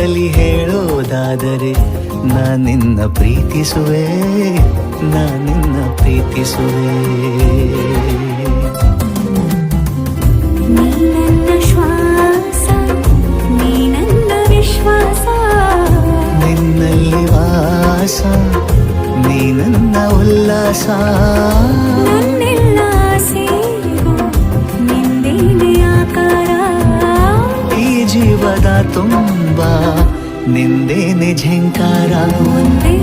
ಮಾತಲಿ ಹೇಳೋದಾದರೆ ನಿನ್ನ ಪ್ರೀತಿಸುವೆ, ನಿನ್ನ ಪ್ರೀತಿಸುವೆ. ನೀ ನನ್ನ ಶ್ವಾಸ, ನೀ ನನ್ನ ವಿಶ್ವಾಸ, ನಿನ್ನಲ್ಲಿ ವಾಸ, ನೀ ನನ್ನ ಉಲ್ಲಾಸ. ನನ್ನೆಲ್ಲ ಸೇರು ನಿಂದೇನೆ ಆಕಾರ. ಈ ಜೀವದ ತುಂಬ ನಿಂದೇನೆ ಝಂಕಾರ. ಒಂದೇ